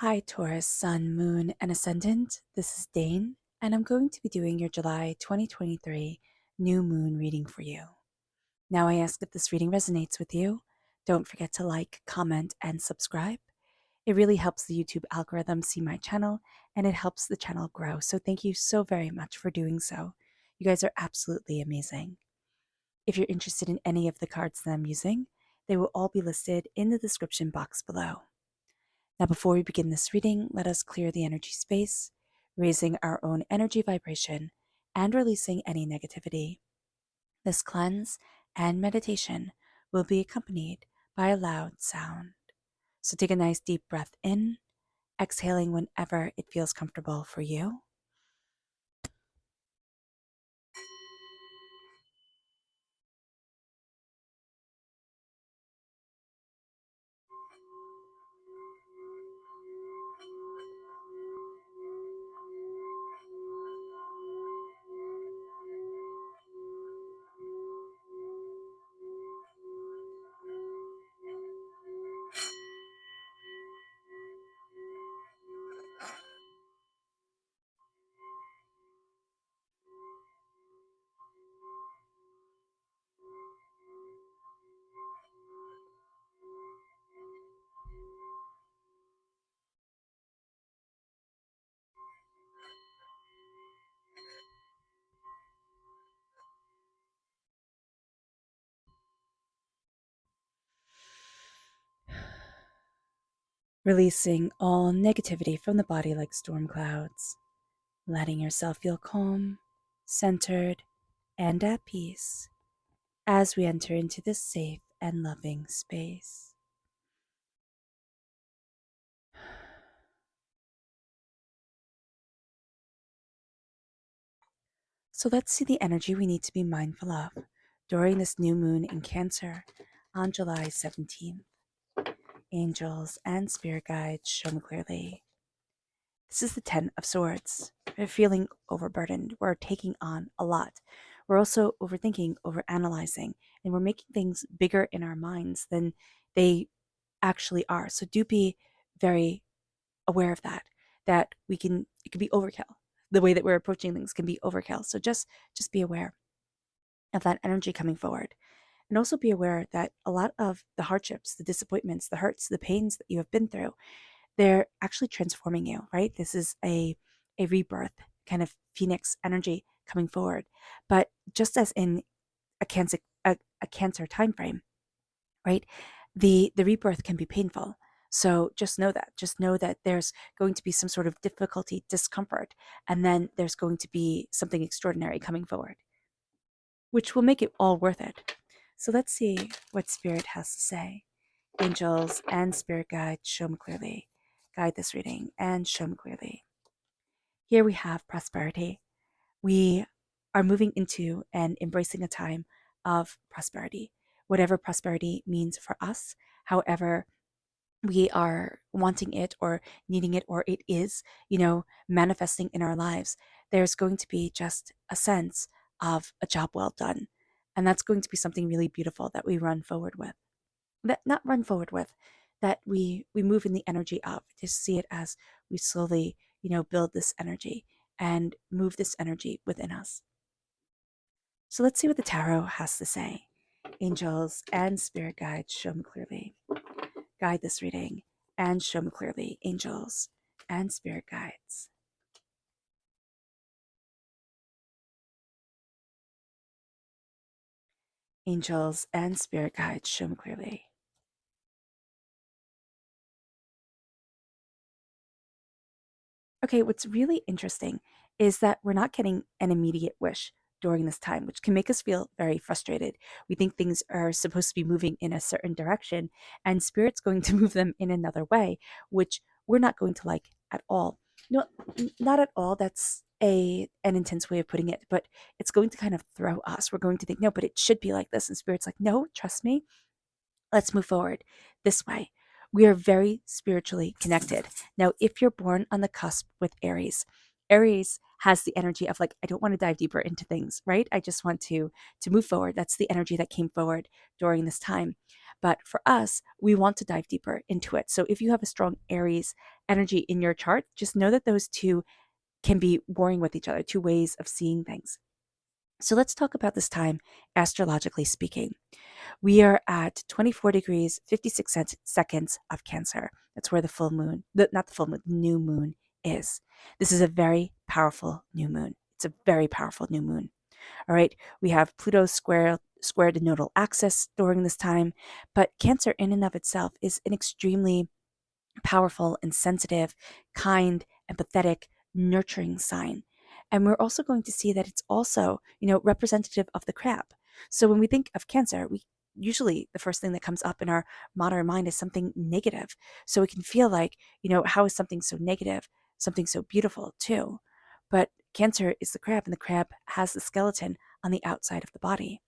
Hi, Taurus, Sun, Moon, and Ascendant. This is Dane, and I'm going to be doing your July 2023 new moon reading for you. Now, I ask if this reading resonates with you. Don't forget to like, comment, and subscribe. It really helps the YouTube algorithm see my channel, and it helps the channel grow. So, thank you so very much for doing so. You guys are absolutely amazing. If you're interested in any of the cards that I'm using, they will all be listed in the description box below. Now, before we begin this reading, let us clear the energy space, raising our own energy vibration and releasing any negativity. This cleanse and meditation will be accompanied by a loud sound. So take a nice deep breath in, exhaling whenever it feels comfortable for you. Releasing all negativity from the body like storm clouds, letting yourself feel calm, centered, and at peace as we enter into this safe and loving space. So let's see the energy we need to be mindful of during this new moon in Cancer on July 17th. Angels and spirit guides show me clearly. This is the Ten of Swords. We're feeling overburdened. We're taking on a lot. We're also overthinking, overanalyzing, and we're making things bigger in our minds than they actually are. So do be very aware of that it can be overkill. The way that we're approaching things can be overkill. So just be aware of that energy coming forward. And also be aware that a lot of the hardships, the disappointments, the hurts, the pains that you have been through, they're actually transforming you, right? This is a rebirth, kind of phoenix energy coming forward. But just as in a cancer time frame, right? The rebirth can be painful. So just know that. Just know that there's going to be some sort of difficulty, discomfort, and then there's going to be something extraordinary coming forward, which will make it all worth it. So let's see what Spirit has to say. Angels and Spirit guides show me clearly. Guide this reading and show me clearly. Here we have prosperity. We are moving into and embracing a time of prosperity. Whatever prosperity means for us, however we are wanting it or needing it, or it is, manifesting in our lives, there's going to be just a sense of a job well done. And that's going to be something really beautiful that we run forward with. That not run forward with, that we move in the energy of. Just see it as we slowly, build this energy and move this energy within us. So let's see what the tarot has to say. Angels and spirit guides show me clearly. Guide this reading and show me clearly, angels and spirit guides. Angels and spirit guides show me clearly. Okay, what's really interesting is that we're not getting an immediate wish during this time, which can make us feel very frustrated. We think things are supposed to be moving in a certain direction, and Spirit's going to move them in another way, which we're not going to like at all. No, not at all. That's an intense way of putting it, but it's going to kind of throw us. We're going to think, no, but it should be like this. And Spirit's like, no, trust me, let's move forward this way. We are very spiritually connected. Now, if you're born on the cusp with Aries, Aries has the energy of like, I don't want to dive deeper into things, right? I just want to move forward. That's the energy that came forward during this time. But for us, we want to dive deeper into it. So if you have a strong Aries energy in your chart, just know that those two can be warring with each other, two ways of seeing things. So let's talk about this time, astrologically speaking. We are at 24 degrees, 56 seconds of Cancer. That's where the full moon, not the full moon, the new moon is. This is a very powerful new moon. It's a very powerful new moon. All right. We have Pluto squared the nodal axis during this time, but Cancer in and of itself is an extremely powerful and sensitive, kind, empathetic, nurturing sign. And we're also going to see that it's also, representative of the crab. So when we think of Cancer, we usually the first thing that comes up in our modern mind is something negative. So it can feel like, how is something so negative, something so beautiful too? But Cancer is the crab, and the crab has the skeleton on the outside of the body.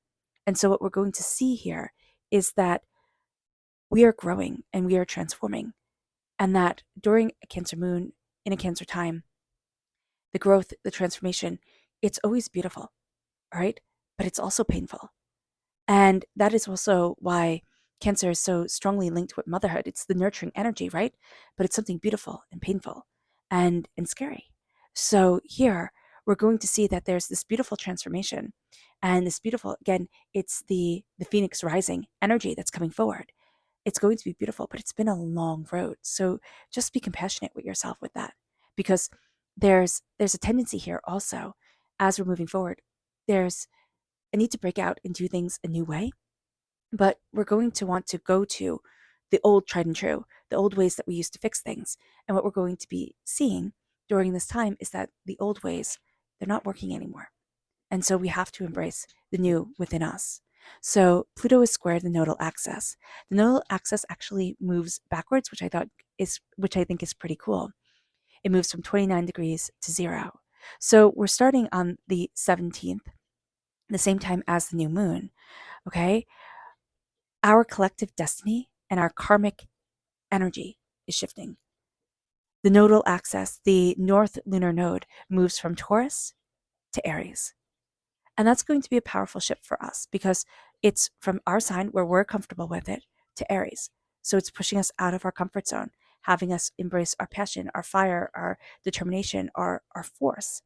And so what we're going to see here is that we are growing and we are transforming, and that during a Cancer moon, in a Cancer time, the growth, the transformation, it's always beautiful, all right? But it's also painful. And that is also why Cancer is so strongly linked with motherhood. It's the nurturing energy, right? But it's something beautiful and painful and scary. So here we're going to see that there's this beautiful transformation, and this beautiful, again, it's the phoenix rising energy that's coming forward. It's going to be beautiful, but it's been a long road. So just be compassionate with yourself with that, because there's a tendency here also, as we're moving forward. There's a need to break out and do things a new way, but we're going to want to go to the old tried and true, the old ways that we used to fix things. And what we're going to be seeing during this time is that the old ways, they're not working anymore. And so we have to embrace the new within us. So Pluto is squared the nodal axis. The nodal axis actually moves backwards, which I think is pretty cool. It moves from 29 degrees to 0. So we're starting on the 17th, the same time as the new moon. Okay? Our collective destiny and our karmic energy is shifting. The nodal axis, the north lunar node, moves from Taurus to Aries. And that's going to be a powerful shift for us, because it's from our sign where we're comfortable with it to Aries. So it's pushing us out of our comfort zone, having us embrace our passion, our fire, our determination, our force.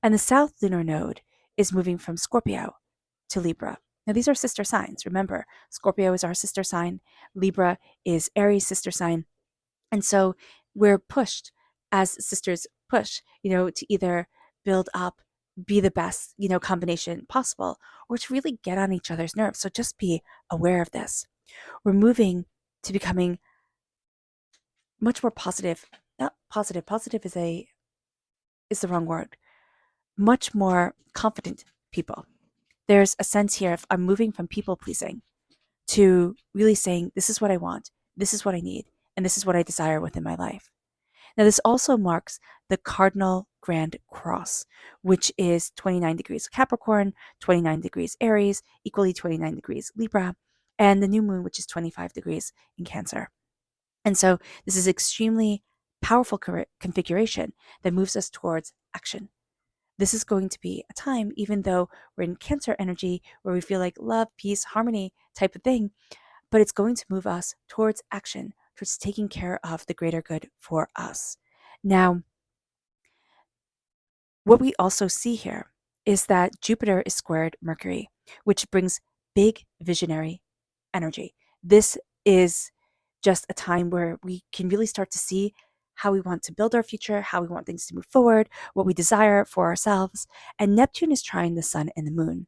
And the south lunar node is moving from Scorpio to Libra. Now, these are sister signs. Remember, Scorpio is our sister sign, Libra is Aries' sister sign. And so we're pushed, as sisters push, to either build up, be the best, combination possible, or to really get on each other's nerves. So just be aware of this. We're moving to becoming much more positive. Not positive. Positive is the wrong word. Much more confident people. There's a sense here of I'm moving from people pleasing to really saying, this is what I want, this is what I need, and this is what I desire within my life. Now, this also marks the cardinal grand cross, which is 29 degrees Capricorn, 29 degrees Aries, equally 29 degrees Libra, and the new moon, which is 25 degrees in Cancer. And so this is extremely powerful configuration that moves us towards action. This is going to be a time, even though we're in Cancer energy, where we feel like love, peace, harmony type of thing, but it's going to move us towards action, towards taking care of the greater good for us. Now, what we also see here is that Jupiter is squared Mercury, which brings big visionary energy. This is just a time where we can really start to see how we want to build our future, how we want things to move forward, what we desire for ourselves. And Neptune is trying the sun and the moon,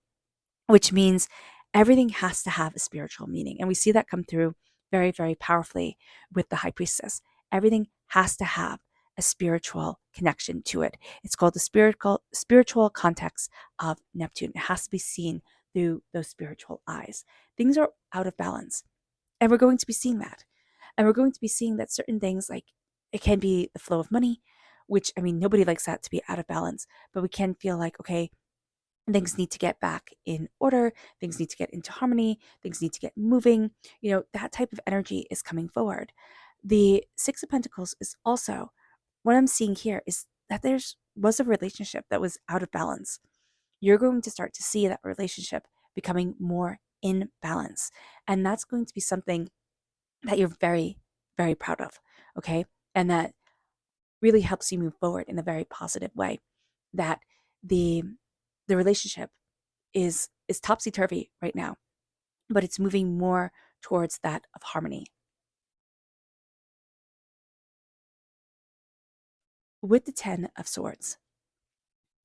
which means everything has to have a spiritual meaning. And we see that come through very, very powerfully with the High Priestess. Everything has to have a spiritual connection to it. It's called the spiritual context of Neptune. It has to be seen through those spiritual eyes. Things are out of balance, and we're going to be seeing that. And we're going to be seeing that certain things, like it can be the flow of money, which, I mean, nobody likes that to be out of balance, but we can feel like, okay, things need to get back in order, things need to get into harmony, things need to get moving. That type of energy is coming forward. The Six of Pentacles is also, what I'm seeing here is that was a relationship that was out of balance. You're going to start to see that relationship becoming more in balance. And that's going to be something that you're very, very proud of. Okay. And that really helps you move forward in a very positive way. That the relationship is topsy turvy right now, but it's moving more towards that of harmony. With the 10 of Swords,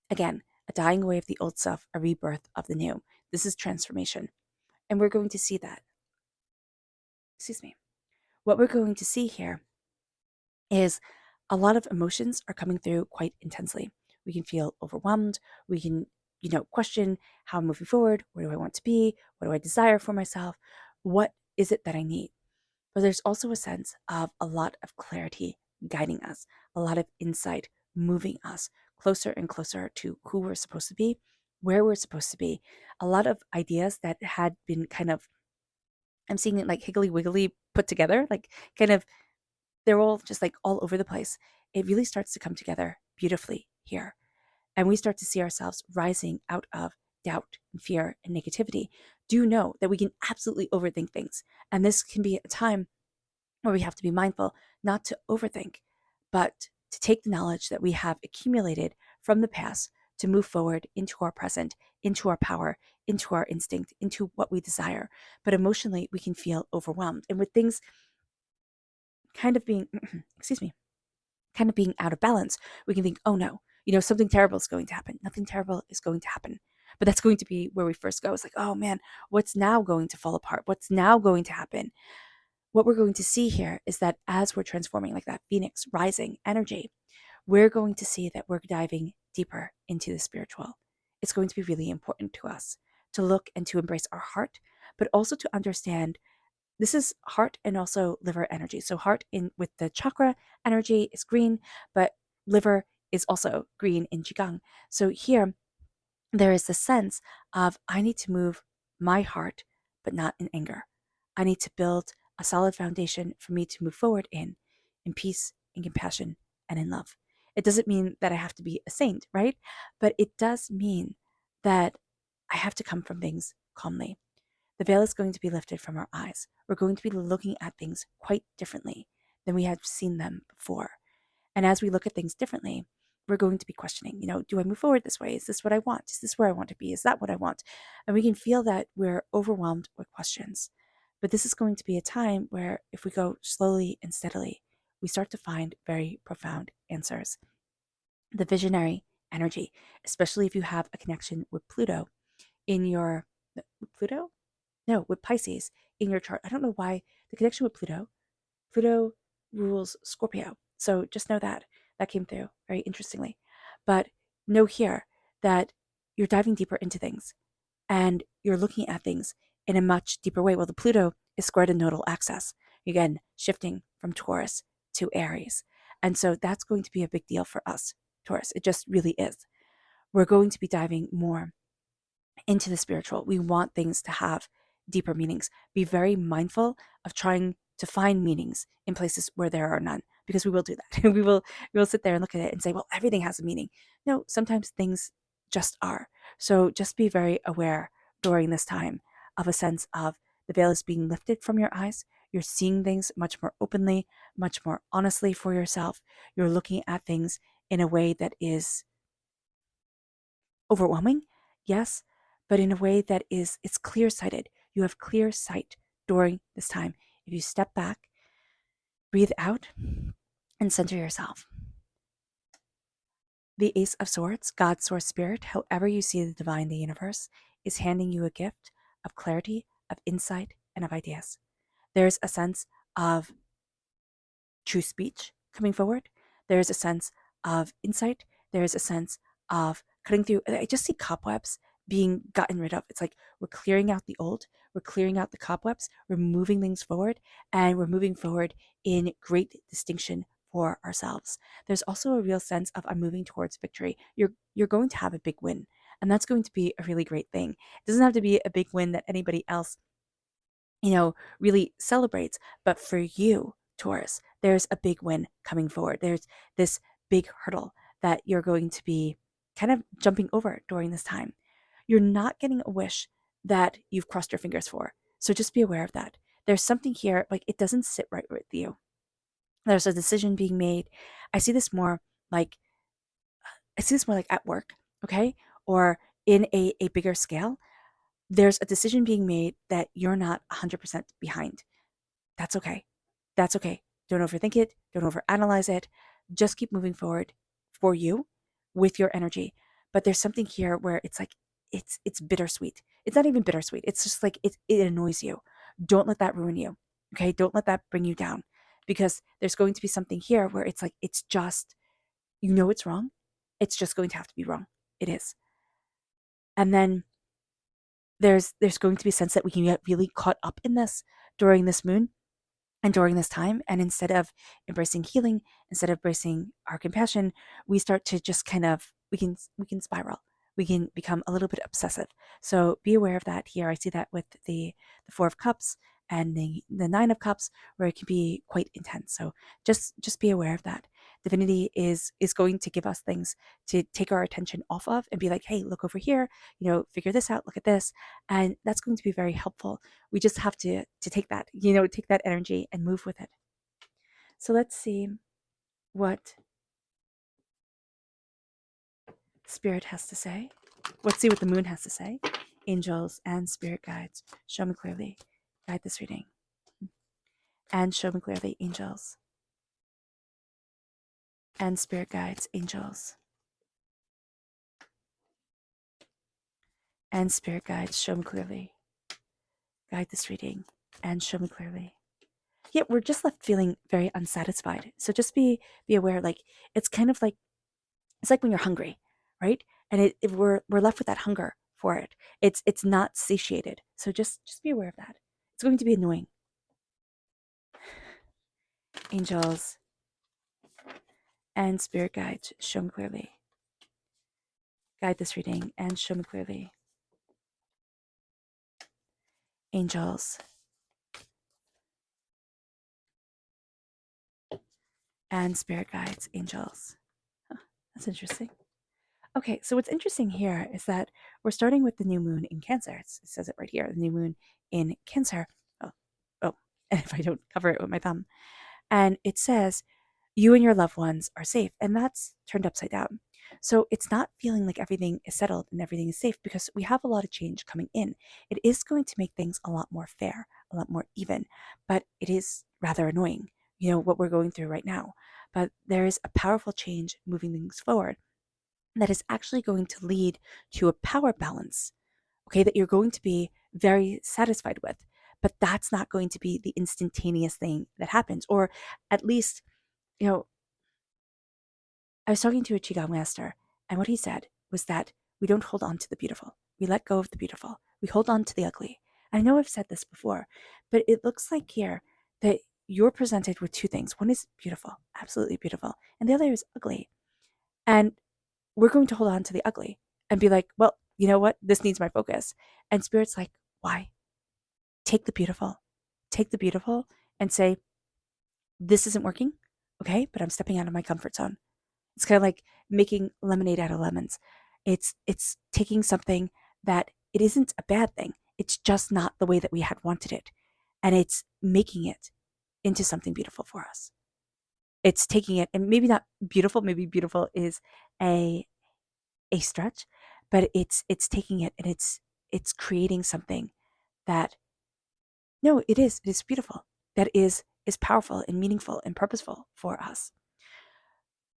again, a dying away of the old self, a rebirth of the new. This is transformation. And we're going to see that. Excuse me. What we're going to see here is a lot of emotions are coming through quite intensely. We can feel overwhelmed. We can, question how I'm moving forward. Where do I want to be? What do I desire for myself? What is it that I need? But there's also a sense of a lot of clarity guiding us, a lot of insight moving us closer and closer to who we're supposed to be, where we're supposed to be. A lot of ideas that had been kind of, I'm seeing it like higgly wiggly put together, like kind of, they're all just like all over the place. It really starts to come together beautifully here. And we start to see ourselves rising out of doubt and fear and negativity. Do know that we can absolutely overthink things. And this can be a time where we have to be mindful not to overthink, but to take the knowledge that we have accumulated from the past to move forward into our present, into our power, into our instinct, into what we desire. But emotionally, we can feel overwhelmed. And with things kind of being, excuse me, kind of being out of balance, we can think, oh no, something terrible is going to happen. Nothing terrible is going to happen. But that's going to be where we first go. It's like, oh man, what's now going to fall apart? What's now going to happen? What we're going to see here is that as we're transforming like that phoenix rising energy, we're going to see that we're diving deeper into the spiritual. It's going to be really important to us to look and to embrace our heart, but also to understand this is heart and also liver energy. So heart in with the chakra energy is green, but liver is also green in Qigong. So here there is the sense of I need to move my heart, but not in anger. I need to build a solid foundation for me to move forward in peace, in compassion, and in love. It doesn't mean that I have to be a saint, right? But it does mean that I have to come from things calmly. The veil is going to be lifted from our eyes. We're going to be looking at things quite differently than we have seen them before. And as we look at things differently, we're going to be questioning, do I move forward this way? Is this what I want? Is this where I want to be? Is that what I want? And we can feel that we're overwhelmed with questions. But this is going to be a time where if we go slowly and steadily, we start to find very profound answers. The visionary energy, especially if you have a connection with Pluto in your Pluto? No, with Pisces in your chart. I don't know why the connection with Pluto rules Scorpio. So just know that came through very interestingly. But know here that you're diving deeper into things and you're looking at things in a much deeper way. Well, the Pluto is squared in nodal axis. Again, shifting from Taurus to Aries. And so that's going to be a big deal for us, Taurus. It just really is. We're going to be diving more into the spiritual. We want things to have deeper meanings. Be very mindful of trying to find meanings in places where there are none, because we will do that. we will sit there and look at it and say, well, everything has a meaning. No, sometimes things just are. So just be very aware during this time of a sense of the veil is being lifted from your eyes. You're seeing things much more openly, much more honestly for yourself. You're looking at things in a way that is overwhelming, yes, but in a way that it's clear-sighted. You have clear sight during this time. If you step back, breathe out, and center yourself. The Ace of Swords, God's source spirit, however you see the divine, the universe, is handing you a gift of clarity, of insight, and of ideas. There's a sense of true speech coming forward. There's a sense of insight. There's a sense of cutting through. I just see cobwebs being gotten rid of. It's like we're clearing out the old, we're clearing out the cobwebs, we're moving things forward, and we're moving forward in great distinction for ourselves. There's also a real sense of I'm moving towards victory. You're going to have a big win, and that's going to be a really great thing. It doesn't have to be a big win that anybody else really celebrates. But for you, Taurus, there's a big win coming forward. There's this big hurdle that you're going to be kind of jumping over during this time. You're not getting a wish that you've crossed your fingers for. So just be aware of that. There's something here, like it doesn't sit right with you. There's a decision being made. I see this more like I see this more like at work, okay? Or in a bigger scale. There's a decision being made that you're not 100% behind. That's okay. That's okay. Don't overthink it. Don't overanalyze it. Just keep moving forward for you with your energy. But there's something here where it's like it's bittersweet. It's not even bittersweet. It's just like it annoys you. Don't let that ruin you. Okay? Don't let that bring you down because there's going to be something here where it's like it's just it's wrong. It's just going to have to be wrong. It is. And then there's going to be a sense that we can get really caught up in this during this moon and during this time. And instead of embracing healing, instead of embracing our compassion, we start to just kind of we can spiral. We can become a little bit obsessive. So be aware of that here. I see that with the Four of Cups and the Nine of Cups, where it can be quite intense. So just be aware of that. Divinity is going to give us things to take our attention off of and be like, hey, look over here, figure this out, look at this. And that's going to be very helpful. We just have to take that, take that energy and move with it. So let's see what Spirit has to say. Let's see what the moon has to say. Angels and spirit guides, show me clearly. Guide this reading. And show me clearly, angels. And spirit guides, angels. And spirit guides, show me clearly. Guide this reading. And show me clearly. Yeah, we're just left feeling very unsatisfied. So just be aware, like it's kind of like it's like when you're hungry, right? And we're left with that hunger for it. It's not satiated. So just be aware of that. It's going to be annoying. Angels and spirit guides, show me clearly. Guide this reading and show me clearly. Angels and spirit guides, angels. Huh, that's interesting. Okay, so what's interesting here is that we're starting with the new moon in Cancer. It says it right here, the new moon in Cancer. Oh, and if I don't cover it with my thumb. And it says, you and your loved ones are safe. And that's turned upside down. So it's not feeling like everything is settled and everything is safe because we have a lot of change coming in. It is going to make things a lot more fair, a lot more even, but it is rather annoying, what we're going through right now. But there is a powerful change moving things forward that is actually going to lead to a power balance, okay, that you're going to be very satisfied with. But that's not going to be the instantaneous thing that happens. Or at least, I was talking to a Qigong master, and what he said was that we don't hold on to the beautiful. We let go of the beautiful. We hold on to the ugly. I know I've said this before, but it looks like here that you're presented with two things. One is beautiful, absolutely beautiful, and the other is ugly. And we're going to hold on to the ugly and be like, well, you know what? This needs my focus. And Spirit's like, why? Take the beautiful. Take the beautiful and say, this isn't working. Okay, but I'm stepping out of my comfort zone. It's kind of like making lemonade out of lemons. It's taking something that it isn't a bad thing. It's just not the way that we had wanted it. And it's making it into something beautiful for us. It's taking it, and maybe not beautiful, maybe beautiful is a stretch, but it's taking it and it's creating something that no, it is beautiful. That is powerful and meaningful and purposeful for us.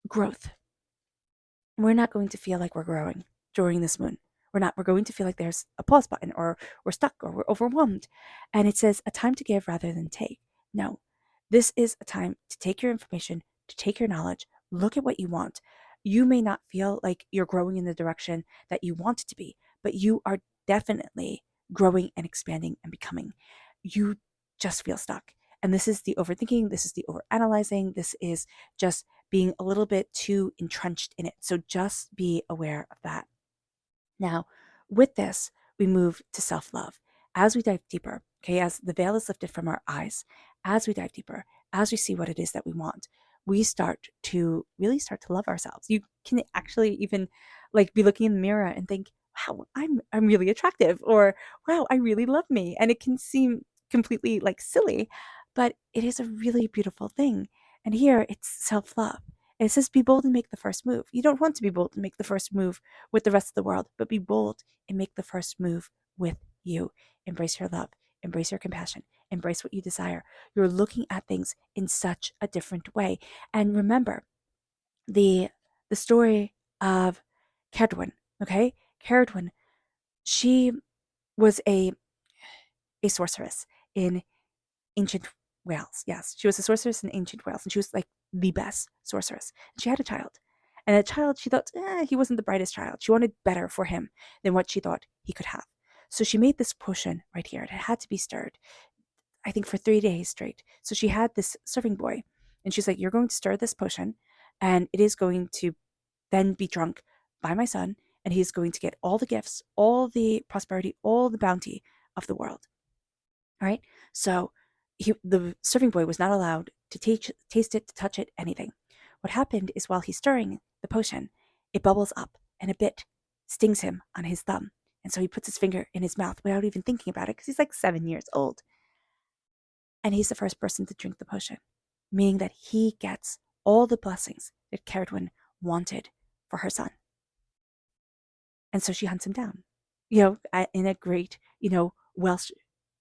Growth. We're not going to feel like we're growing during this moon. We're going to feel like there's a pause button or we're stuck or we're overwhelmed. And it says a time to give rather than take. No, this is a time to take your information, to take your knowledge, look at what you want. You may not feel like you're growing in the direction that you want it to be, but you are definitely growing and expanding and becoming. You just feel stuck. And this is the overthinking, this is the overanalyzing, this is just being a little bit too entrenched in it. So just be aware of that. Now, with this, we move to self-love. As we dive deeper, okay, as the veil is lifted from our eyes, as we dive deeper, as we see what it is that we want, we start to really start to love ourselves. You can actually even like be looking in the mirror and think, wow, I'm really attractive, or wow, I really love me. And it can seem completely like silly, but it is a really beautiful thing. And here it's self-love. And it says be bold and make the first move. You don't want to be bold and make the first move with the rest of the world, but be bold and make the first move with you. Embrace your love, embrace your compassion, embrace what you desire. You're looking at things in such a different way. And remember the story of Cadwin, okay? Cadwin, she was a sorceress in ancient Wales. Yes, she was a sorceress in ancient Wales, and she was like the best sorceress. And she had a child. And a child, she thought, he wasn't the brightest child. She wanted better for him than what she thought he could have. So she made this potion right here. It had to be stirred, I think, for 3 days straight. So she had this serving boy, and she's like, you're going to stir this potion, and it is going to then be drunk by my son, and he's going to get all the gifts, all the prosperity, all the bounty of the world. All right. So the serving boy was not allowed to taste it, to touch it, anything. What happened is while he's stirring the potion, it bubbles up and a bit stings him on his thumb. And so he puts his finger in his mouth without even thinking about it because he's like 7 years old. And he's the first person to drink the potion, meaning that he gets all the blessings that Ceridwen wanted for her son. And so she hunts him down, in a great, Welsh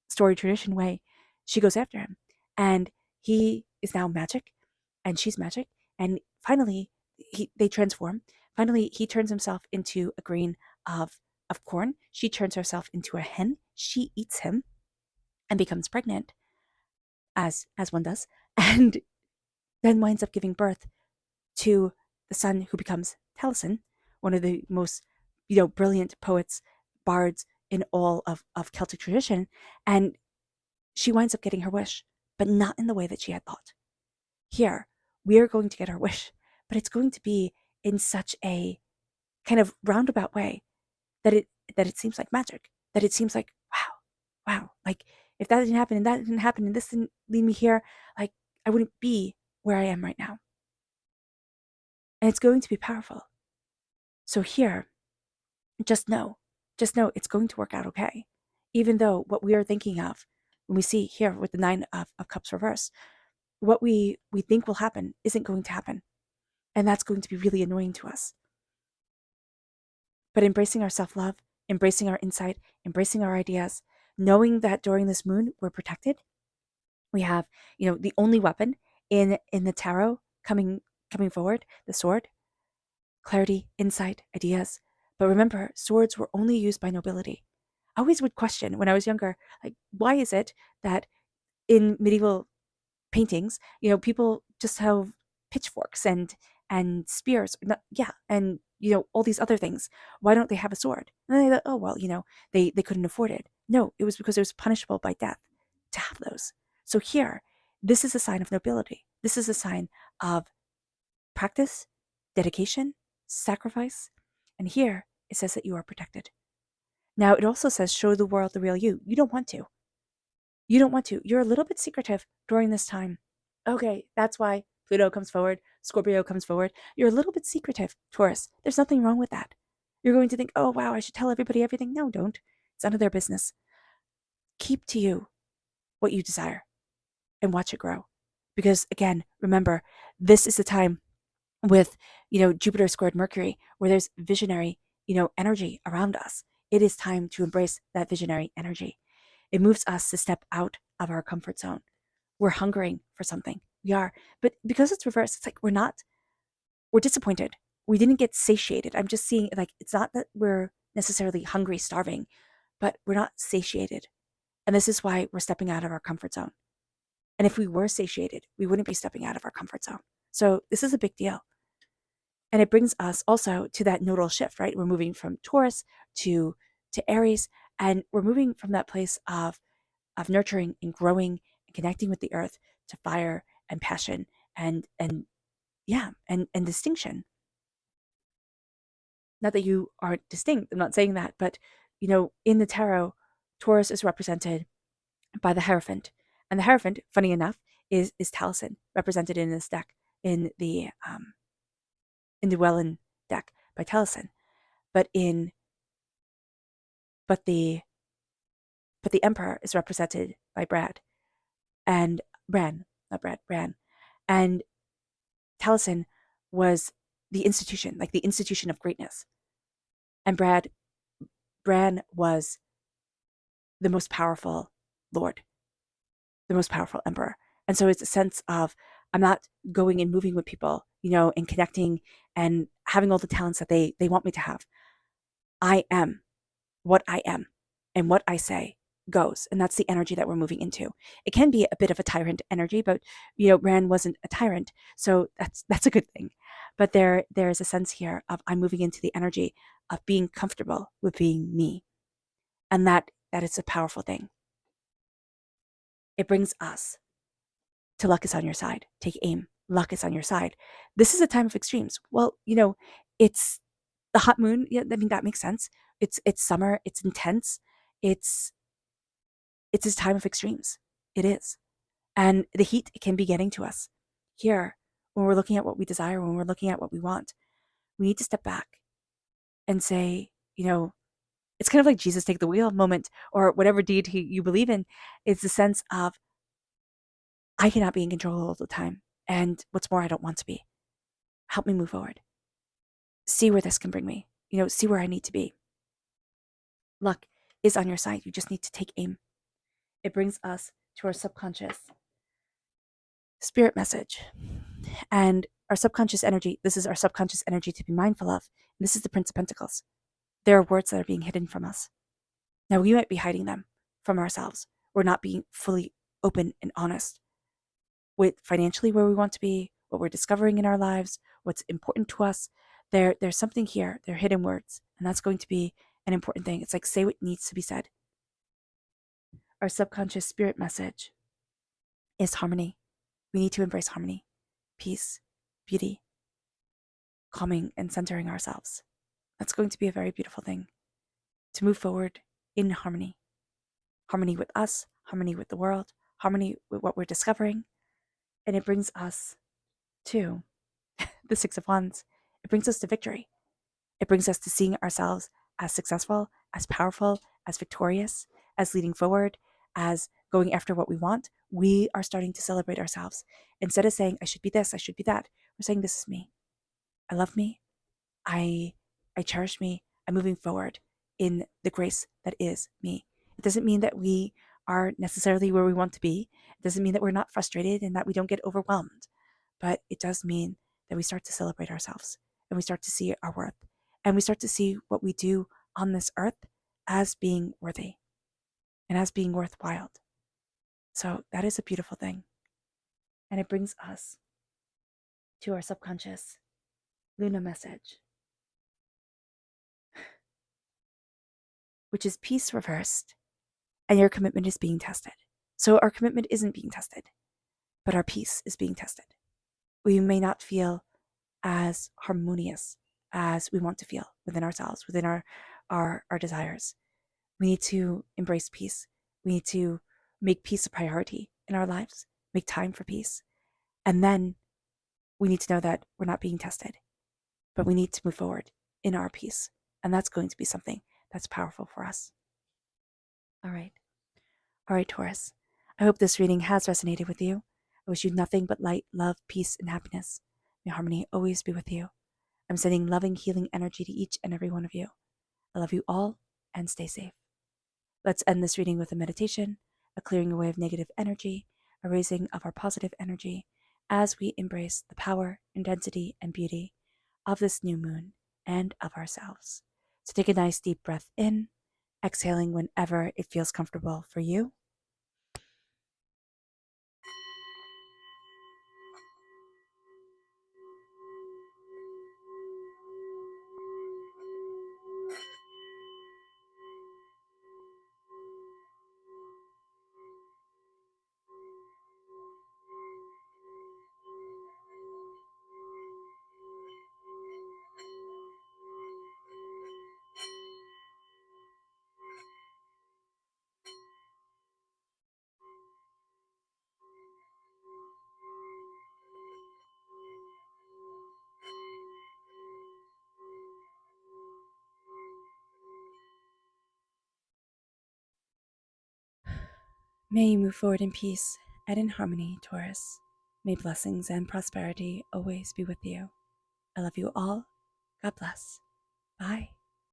story tradition way. She goes after him, and he is now magic, and she's magic, and finally they transform. Finally, he turns himself into a grain of corn. She turns herself into a hen. She eats him and becomes pregnant, as one does, and then winds up giving birth to the son who becomes Taliesin, one of the most brilliant poets, bards in all of Celtic tradition. And she winds up getting her wish, but not in the way that she had thought. Here, we are going to get our wish, but it's going to be in such a kind of roundabout way that it seems like magic, that it seems like, wow, like if that didn't happen and that didn't happen and this didn't lead me here, like I wouldn't be where I am right now. And it's going to be powerful. So here, just know it's going to work out okay. Even though what we are thinking of, when we see here with the Nine of Cups reverse, what we think will happen isn't going to happen. And that's going to be really annoying to us. But embracing our self-love, embracing our insight, embracing our ideas, knowing that during this moon, we're protected. We have, the only weapon in the tarot coming forward, the sword, clarity, insight, ideas. But remember, swords were only used by nobility. I always would question when I was younger, like, why is it that in medieval paintings, people just have pitchforks and spears, and all these other things. Why don't they have a sword? And then they thought, oh well, they couldn't afford it. No, it was because it was punishable by death to have those. So here, this is a sign of nobility. This is a sign of practice, dedication, sacrifice. And here it says that you are protected. Now it also says show the world the real you. You don't want to. You don't want to. You're a little bit secretive during this time. Okay, that's why Pluto comes forward, Scorpio comes forward. You're a little bit secretive, Taurus. There's nothing wrong with that. You're going to think, oh, wow, I should tell everybody everything. No, don't. It's none of their business. Keep to you what you desire and watch it grow. Because again, remember, this is the time with, Jupiter squared Mercury, where there's visionary, energy around us. It is time to embrace that visionary energy. It moves us to step out of our comfort zone. We're hungering for something. We are. But because it's reversed, it's like we're disappointed. We didn't get satiated. I'm just seeing, like, it's not that we're necessarily hungry, starving, but we're not satiated. And this is why we're stepping out of our comfort zone. And if we were satiated, we wouldn't be stepping out of our comfort zone. So this is a big deal. And it brings us also to that nodal shift, right? We're moving from Taurus to Aries, and we're moving from that place of nurturing and growing and connecting with the earth to fire and passion and distinction. Not that you aren't distinct, I'm not saying that, but in the tarot, Taurus is represented by the Hierophant. And the Hierophant, funny enough, is Taliesin, represented in this deck, in the Welland deck by Taliesin. But in but the emperor is represented by Brad and Bran, not Brad, Bran. And Taliesin was the institution, like the institution of greatness. And Bran was the most powerful lord, the most powerful emperor. And so it's a sense of I'm not going and moving with people, and connecting and having all the talents that they want me to have. I am what I am, and what I say goes. And that's the energy that we're moving into. It can be a bit of a tyrant energy, but Rand wasn't a tyrant, so that's a good thing. But there is a sense here of I'm moving into the energy of being comfortable with being me. And that is a powerful thing. It brings us to luck is on your side. Take aim. Luck is on your side. This is a time of extremes. Well, it's the hot moon. Yeah, I mean, that makes sense. It's summer. It's intense. It's a time of extremes. It is. And the heat can be getting to us. Here, when we're looking at what we desire, when we're looking at what we want, we need to step back and say, it's kind of like Jesus take the wheel moment, or whatever deity you believe in. It's the sense of I cannot be in control all the time. And what's more, I don't want to be. Help me move forward. See where this can bring me. See where I need to be. Luck is on your side. You just need to take aim. It brings us to our subconscious spirit message. And our subconscious energy, this is our subconscious energy to be mindful of. And this is the Prince of Pentacles. There are words that are being hidden from us. Now, we might be hiding them from ourselves. We're not being fully open and honest with financially where we want to be, what we're discovering in our lives, what's important to us. There's something here. They're hidden words. And that's going to be an important thing. It's like say what needs to be said. Our subconscious spirit message is harmony. We need to embrace harmony, peace, beauty, calming and centering ourselves. That's going to be a very beautiful thing to move forward in harmony. Harmony with us, harmony with the world, harmony with what we're discovering. And it brings us to the Six of Wands. It brings us to victory. It brings us to seeing ourselves as successful, as powerful, as victorious, as leading forward, as going after what we want. We are starting to celebrate ourselves. Instead of saying, I should be this, I should be that, we're saying, this is me. I love me. I cherish me. I'm moving forward in the grace that is me. It doesn't mean that we are necessarily where we want to be. It doesn't mean that we're not frustrated and that we don't get overwhelmed. But it does mean that we start to celebrate ourselves and we start to see our worth and we start to see what we do on this earth as being worthy and as being worthwhile. So that is a beautiful thing. And it brings us to our subconscious Luna message, which is peace reversed, and your commitment is being tested. So our commitment isn't being tested, but our peace is being tested. We may not feel as harmonious as we want to feel within ourselves, within our desires. We need to embrace peace. We need to make peace a priority in our lives, make time for peace. And then we need to know that we're not being tested, but we need to move forward in our peace. And that's going to be something that's powerful for us. All right, Taurus. I hope this reading has resonated with you. I wish you nothing but light, love, peace, and happiness. May harmony always be with you. I'm sending loving, healing energy to each and every one of you. I love you all, and stay safe. Let's end this reading with a meditation, a clearing away of negative energy, a raising of our positive energy as we embrace the power, intensity, and beauty of this new moon and of ourselves. So take a nice deep breath in, exhaling whenever it feels comfortable for you. May you move forward in peace and in harmony, Taurus. May blessings and prosperity always be with you. I love you all. God bless. Bye.